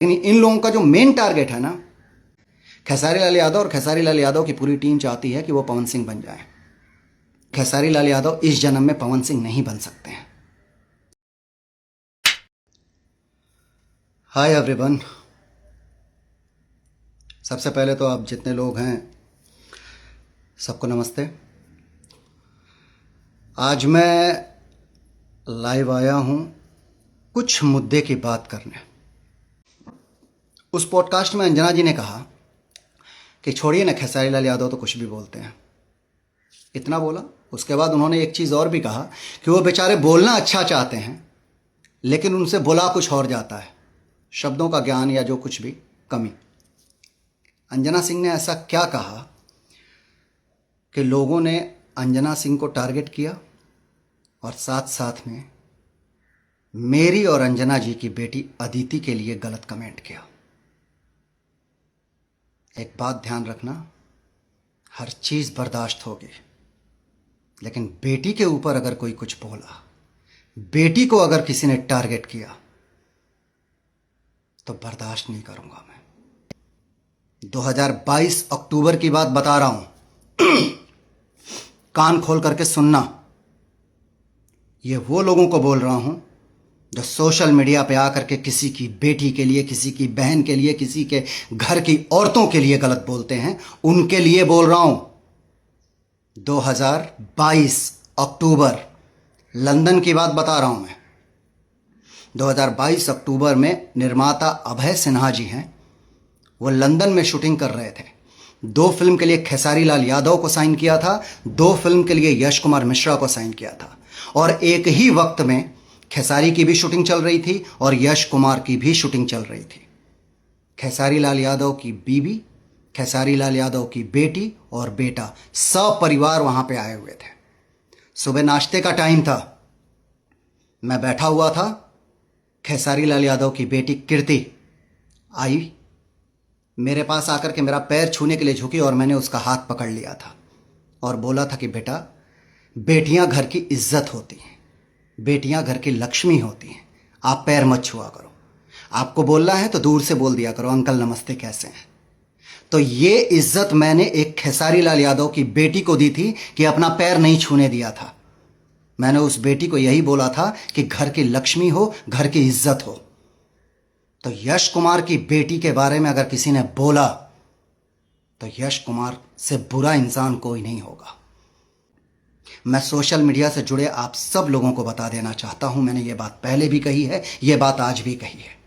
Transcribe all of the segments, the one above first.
लेकिन इन लोगों का जो मेन टारगेट है ना, खेसारी लाल यादव और खेसारी लाल यादव की पूरी टीम चाहती है कि वो पवन सिंह बन जाए। खेसारी लाल यादव इस जन्म में पवन सिंह नहीं बन सकते हैं। हाय एवरीवन, सबसे पहले तो आप जितने लोग हैं सबको नमस्ते। आज मैं लाइव आया हूँ कुछ मुद्दे की बात करने। उस पॉडकास्ट में अंजना जी ने कहा कि छोड़िए ना, खेसारी लाल यादव तो कुछ भी बोलते हैं। इतना बोला, उसके बाद उन्होंने एक चीज़ और भी कहा कि वो बेचारे बोलना अच्छा चाहते हैं लेकिन उनसे बोला कुछ और जाता है, शब्दों का ज्ञान या जो कुछ भी कमी। अंजना सिंह ने ऐसा क्या कहा कि लोगों ने अंजना सिंह को टारगेट किया और साथ साथ में मेरी और अंजना जी की बेटी अदिति के लिए गलत कमेंट किया। एक बात ध्यान रखना, हर चीज़ बर्दाश्त होगी, लेकिन बेटी के ऊपर अगर कोई कुछ बोला, बेटी को अगर किसी ने टारगेट किया तो बर्दाश्त नहीं करूंगा मैं। 2022 अक्टूबर की बात बता रहा हूं, कान खोल करके सुनना। ये वो लोगों को बोल रहा हूं जो सोशल मीडिया पे आकर के किसी की बेटी के लिए, किसी की बहन के लिए, किसी के घर की औरतों के लिए गलत बोलते हैं, उनके लिए बोल रहा हूं। 2022 अक्टूबर, लंदन की बात बता रहा हूं मैं। 2022 अक्टूबर में निर्माता अभय सिन्हा जी हैं, वो लंदन में शूटिंग कर रहे थे। 2 फिल्म के लिए खेसारी लाल यादव को साइन किया था, 2 फिल्म के लिए यश कुमार मिश्रा को साइन किया था, और एक ही वक्त में खेसारी की भी शूटिंग चल रही थी और यश कुमार की भी शूटिंग चल रही थी। खेसारी लाल यादव की बीवी, खेसारी लाल यादव की बेटी और बेटा सब परिवार वहां पे आए हुए थे। सुबह नाश्ते का टाइम था, मैं बैठा हुआ था। खेसारी लाल यादव की बेटी कीर्ति आई, मेरे पास आकर के मेरा पैर छूने के लिए झुकी और मैंने उसका हाथ पकड़ लिया था और बोला था कि बेटा, बेटियां घर की इज्जत होती हैं, बेटियां घर की लक्ष्मी होती हैं, आप पैर मत छुआ करो। आपको बोलना है तो दूर से बोल दिया करो, अंकल नमस्ते कैसे हैं। तो ये इज्जत मैंने एक खेसारी लाल यादव की बेटी को दी थी कि अपना पैर नहीं छूने दिया था। मैंने उस बेटी को यही बोला था कि घर की लक्ष्मी हो, घर की इज्जत हो। तो यश कुमार की बेटी के बारे में अगर किसी ने बोला तो यश कुमार से बुरा इंसान कोई नहीं होगा। मैं सोशल मीडिया से जुड़े आप सब लोगों को बता देना चाहता हूं, मैंने ये बात पहले भी कही है, ये बात आज भी कही है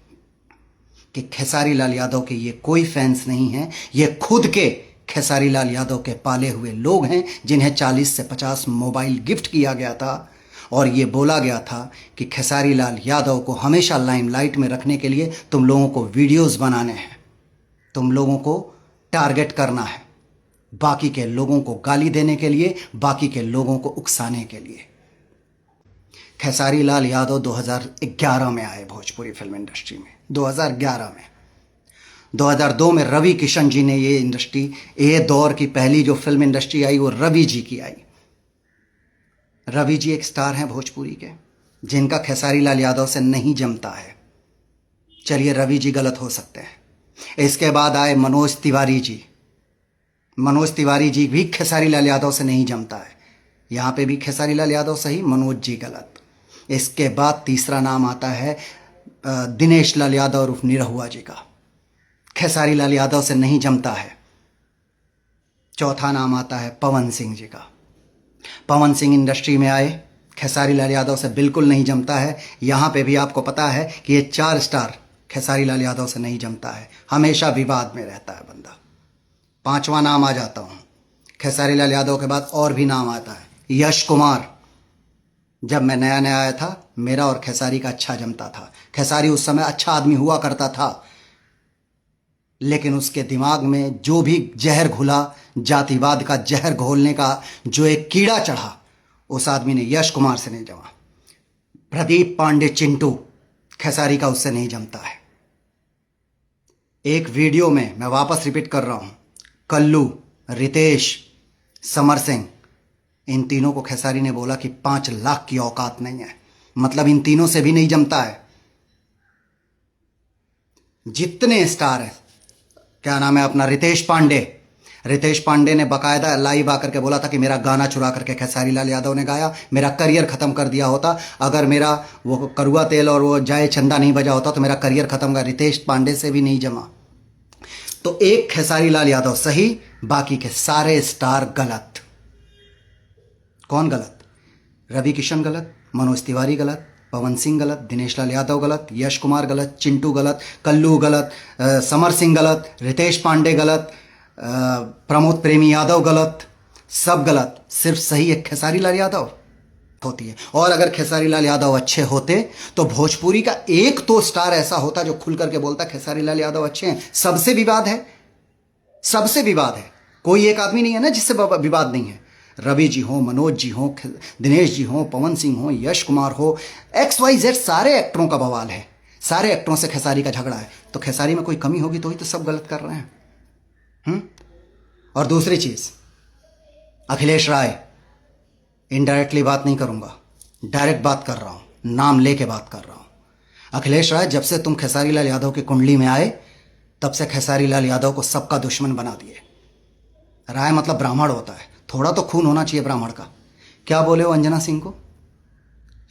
कि खेसारी लाल यादव के ये कोई फैंस नहीं हैं, ये खुद के खेसारी लाल यादव के पाले हुए लोग हैं जिन्हें 40 से 50 मोबाइल गिफ्ट किया गया था और ये बोला गया था कि खेसारी लाल यादव को हमेशा लाइमलाइट में रखने के लिए तुम लोगों को वीडियोस बनाने हैं, तुम लोगों को टारगेट करना है, बाकी के लोगों को गाली देने के लिए, बाकी के लोगों को उकसाने के लिए। खेसारी लाल यादव 2011 में आए भोजपुरी फिल्म इंडस्ट्री में, 2011 में। 2002 में रवि किशन जी ने ये इंडस्ट्री, ये दौर की पहली जो फिल्म इंडस्ट्री आई वो रवि जी की आई। रवि जी एक स्टार हैं भोजपुरी के, जिनका खेसारी लाल यादव से नहीं जमता है। चलिए रवि जी गलत हो सकते हैं। इसके बाद आए मनोज तिवारी जी। मनोज तिवारी जी भी खेसारी लाल यादव से नहीं जमता है। यहाँ पे भी खेसारी लाल यादव सही, मनोज जी गलत। इसके बाद तीसरा नाम आता है दिनेश लाल यादव उर्फ निरहुआ जी का, खेसारी लाल यादव से नहीं जमता है। चौथा नाम आता है पवन सिंह जी का। पवन सिंह इंडस्ट्री में आए, खेसारी लाल यादव से बिल्कुल नहीं जमता है। यहाँ पे भी आपको पता है कि ये 4 स्टार खेसारी लाल यादव से नहीं जमता है, हमेशा विवाद में रहता है बंदा। 5वां नाम आ जाता हूँ, खेसारी लाल यादव के बाद और भी नाम आता है यश कुमार। जब मैं नया नया आया था, मेरा और खेसारी का अच्छा जमता था। खेसारी उस समय अच्छा आदमी हुआ करता था, लेकिन उसके दिमाग में जो भी जहर घुला, जातिवाद का जहर घोलने का जो एक कीड़ा चढ़ा, उस आदमी ने यश कुमार से नहीं जमा। प्रदीप पांडे चिंटू, खेसारी का उससे नहीं जमता है। एक वीडियो में मैं वापस रिपीट कर रहा हूं, कल्लू, रितेश, समर सिंह, इन तीनों को खेसारी ने बोला कि 5 लाख की औकात नहीं है, मतलब इन तीनों से भी नहीं जमता है। जितने स्टार हैं, क्या नाम है अपना, रितेश पांडे ने बकायदा लाइव आकर के बोला था कि मेरा गाना चुरा करके खेसारी लाल यादव ने गाया, मेरा करियर खत्म कर दिया होता। अगर मेरा वो करुआ तेल और वो जय चंदा नहीं बजा होता तो मेरा करियर खत्म कर, रितेश पांडे से भी नहीं जमा। तो एक खेसारी लाल यादव सही, बाकी के सारे स्टार गलत। कौन गलत? रवि किशन गलत, मनोज तिवारी गलत, पवन सिंह गलत, दिनेश लाल यादव गलत, यश कुमार गलत, चिंटू गलत, कल्लू गलत, समर सिंह गलत, रितेश पांडे गलत, प्रमोद प्रेमी यादव गलत, सब गलत। सिर्फ सही एक खेसारी लाल यादव होती है। और अगर खेसारी लाल यादव अच्छे होते तो भोजपुरी का एक तो स्टार ऐसा होता जो खुल करके बोलता खेसारी लाल यादव अच्छे हैं। सबसे विवाद है, सबसे विवाद है, कोई एक आदमी नहीं है ना जिससे विवाद नहीं है। रवि जी हो, मनोज जी हो, दिनेश जी हो, पवन सिंह हो, यश कुमार हो, XYZ सारे एक्टरों का बवाल है, सारे एक्टरों से खेसारी का झगड़ा है। तो खेसारी में कोई कमी होगी तो ही तो सब गलत कर रहे हैं। और दूसरी चीज, अखिलेश राय, इनडायरेक्टली बात नहीं करूंगा, डायरेक्ट बात कर रहा हूं, नाम लेके बात कर रहा हूं। अखिलेश राय, जब से तुम खेसारी लाल यादव की कुंडली में आए तब से खेसारी लाल यादव को सबका दुश्मन बना दिए। राय मतलब ब्राह्मण होता है, थोड़ा तो खून होना चाहिए ब्राह्मण का। क्या बोले हो अंजना सिंह को?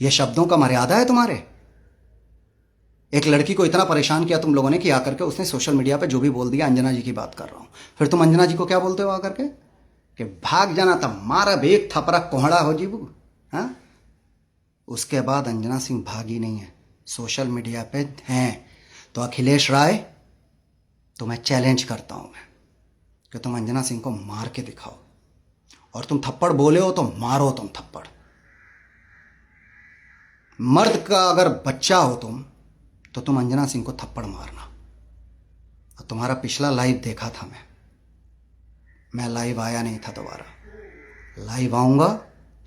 ये शब्दों का मर्यादा है तुम्हारे? एक लड़की को इतना परेशान किया तुम लोगों ने कि आकर के उसने सोशल मीडिया पे जो भी बोल दिया। अंजना जी की बात कर रहा हूं। फिर तुम अंजना जी को क्या बोलते हो आकर के कि भाग जाना था, मारा बेग थपरा कोहड़ा हो जीबू। हाँ, उसके बाद अंजना सिंह भागी नहीं है, सोशल मीडिया पे हैं। तो अखिलेश राय, तुम्हें चैलेंज करता हूं मैं कि तुम अंजना सिंह को मार के दिखाओ। और तुम थप्पड़ बोले हो तो मारो तुम थप्पड़। मर्द का अगर बच्चा हो तुम तो तुम अंजना सिंह को थप्पड़ मारना। और तुम्हारा पिछला लाइव देखा था मैं लाइव आया नहीं था, दोबारा लाइव आऊंगा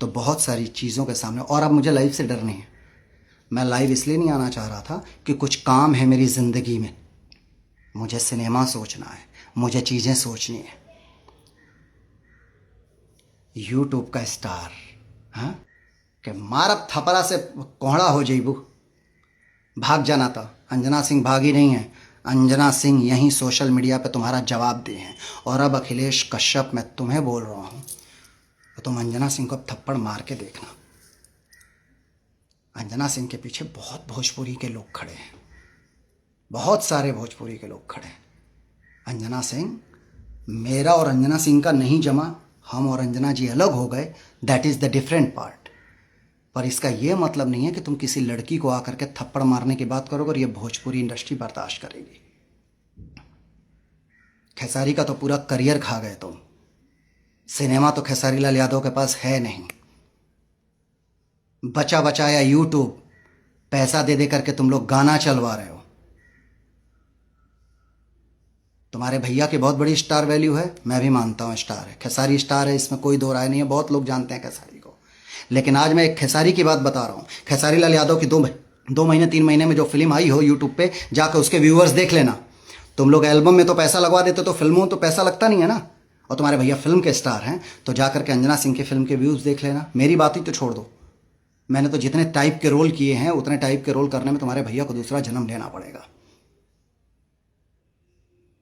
तो बहुत सारी चीज़ों के सामने। और अब मुझे लाइव से डर नहीं है। मैं लाइव इसलिए नहीं आना चाह रहा था कि कुछ काम है मेरी ज़िंदगी में, मुझे सिनेमा सोचना है, मुझे चीज़ें सोचनी है। यूट्यूब का स्टार, हाँ, कि मारब थपरा से कोहड़ा हो जाइबू, भाग जाना था। अंजना सिंह भागी नहीं है, अंजना सिंह यहीं सोशल मीडिया पे तुम्हारा जवाब दिए हैं। और अब अखिलेश कश्यप, मैं तुम्हें बोल रहा हूँ तो तुम अंजना सिंह को अब थप्पड़ मार के देखना। अंजना सिंह के पीछे बहुत भोजपुरी के लोग खड़े हैं, बहुत सारे भोजपुरी के लोग खड़े हैं। अंजना सिंह, मेरा और अंजना सिंह का नहीं जमा, हम और अंजना जी अलग हो गए, that is the different part. पर इसका यह मतलब नहीं है कि तुम किसी लड़की को आकर के थप्पड़ मारने की बात करोगे और ये भोजपुरी इंडस्ट्री बर्दाश्त करेगी। खेसारी का तो पूरा करियर खा गए तुम। सिनेमा तो खेसारी लाल यादव के पास है नहीं। बचा बचाया यूट्यूब, पैसा दे दे करके तुम लोग गाना चलवा रहे हो। तुम्हारे भैया की बहुत बड़ी स्टार वैल्यू है, मैं भी मानता हूँ स्टार है, खेसारी स्टार है, इसमें कोई दो राय नहीं है, बहुत लोग जानते हैं खेसारी को। लेकिन आज मैं एक खेसारी की बात बता रहा हूँ। खेसारी लाल यादव की 2 महीने 3 महीने में जो फिल्म आई हो यूट्यूब पे, जाकर उसके व्यूअर्स देख लेना। तुम लोग एल्बम में तो पैसा लगवा देते, तो फिल्मों तो पैसा लगता नहीं है ना। और तुम्हारे भैया फिल्म के स्टार हैं, तो जाकर के अंजना सिंह की फिल्म के व्यूज़ देख लेना। मेरी बात ही तो छोड़ दो, मैंने तो जितने टाइप के रोल किए हैं उतने टाइप के रोल करने में तुम्हारे भैया को दूसरा जन्म लेना पड़ेगा।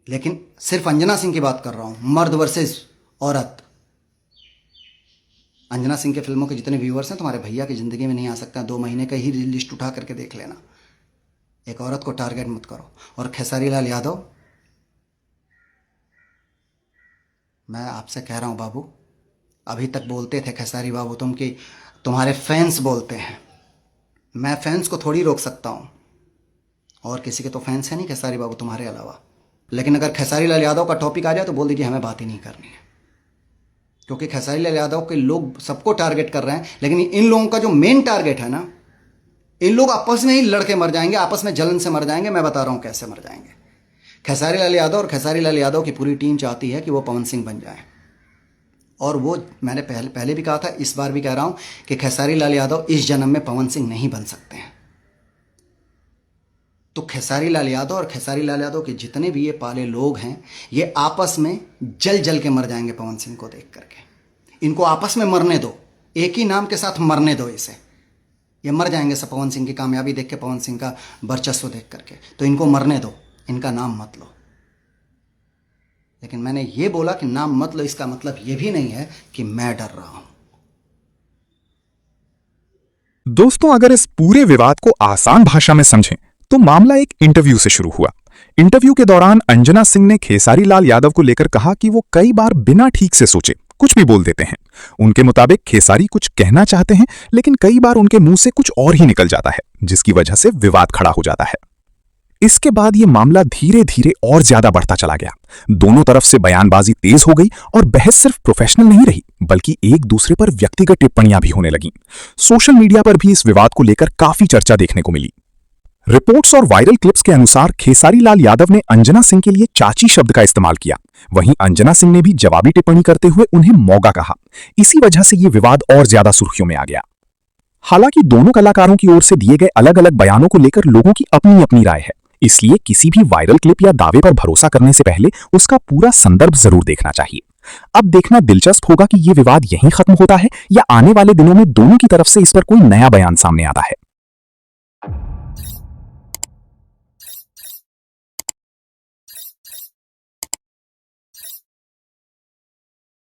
लेकिन सिर्फ अंजना सिंह की बात कर रहा हूं, मर्द वर्सेस औरत। अंजना सिंह के फिल्मों के जितने व्यूअर्स हैं तुम्हारे भैया की ज़िंदगी में नहीं आ सकता। 2 महीने का ही लिस्ट उठा करके देख लेना। एक औरत को टारगेट मत करो। और खेसारी लाल यादव, मैं आपसे कह रहा हूं बाबू, अभी तक बोलते थे खेसारी बाबू तुम कि तुम्हारे फैंस बोलते हैं, मैं फैंस को थोड़ी रोक सकता हूं, और किसी के तो फैंस है नहीं खेसारी बाबू तुम्हारे अलावा। लेकिन अगर खेसारी लाल यादव का टॉपिक आ जाए तो बोल दीजिए हमें बात ही नहीं करनी है, क्योंकि खेसारी लाल यादव के लोग सबको टारगेट कर रहे हैं। लेकिन इन लोगों का जो मेन टारगेट है ना, इन लोग आपस में ही लड़के मर जाएंगे, आपस में जलन से मर जाएंगे। मैं बता रहा हूं कैसे मर जाएंगे। खेसारी लाल यादव और खेसारी लाल यादव की पूरी टीम चाहती है कि वो पवन सिंह बन जाए। और वो मैंने पहले भी कहा था, इस बार भी कह रहा हूं कि खेसारी लाल यादव इस जन्म में पवन सिंह नहीं बन सकते हैं। तो खेसारी लाल यादव और खेसारी लाल यादव के जितने भी ये पाले लोग हैं, ये आपस में जल जल के मर जाएंगे पवन सिंह को देख करके। इनको आपस में मरने दो, एक ही नाम के साथ मरने दो इसे। ये मर जाएंगे सब पवन सिंह की कामयाबी देख के, पवन सिंह का वर्चस्व देख करके। तो इनको मरने दो, इनका नाम मत लो। लेकिन मैंने ये बोला कि नाम मत लो, इसका मतलब ये भी नहीं है कि मैं डर रहा हूं। दोस्तों, अगर इस पूरे विवाद को आसान भाषा में समझें तो मामला एक इंटरव्यू से शुरू हुआ। इंटरव्यू के दौरान अंजना सिंह ने खेसारी लाल यादव को लेकर कहा कि वो कई बार बिना ठीक से सोचे कुछ भी बोल देते हैं। उनके मुताबिक खेसारी कुछ कहना चाहते हैं लेकिन कई बार उनके मुंह से कुछ और ही निकल जाता है, जिसकी वजह से विवाद खड़ा हो जाता है। इसके बाद यह मामला धीरे धीरे और ज्यादा बढ़ता चला गया। दोनों तरफ से बयानबाजी तेज हो गई और बहस सिर्फ प्रोफेशनल नहीं रही बल्कि एक दूसरे पर व्यक्तिगत टिप्पणियां भी होने लगीं। सोशल मीडिया पर भी इस विवाद को लेकर काफी चर्चा देखने को मिली। रिपोर्ट्स और वायरल क्लिप्स के अनुसार खेसारी लाल यादव ने अंजना सिंह के लिए चाची शब्द का इस्तेमाल किया। वहीं अंजना सिंह ने भी जवाबी टिप्पणी करते हुए उन्हें मौगा कहा। इसी वजह से यह विवाद और ज्यादा सुर्खियों में आ गया। हालांकि दोनों कलाकारों की ओर से दिए गए अलग अलग बयानों को लेकर लोगों की अपनी अपनी राय है, इसलिए किसी भी वायरल क्लिप या दावे पर भरोसा करने से पहले उसका पूरा संदर्भ जरूर देखना चाहिए। अब देखना दिलचस्प होगा कि यह विवाद यहीं खत्म होता है या आने वाले दिनों में दोनों की तरफ से इस पर कोई नया बयान सामने आता है।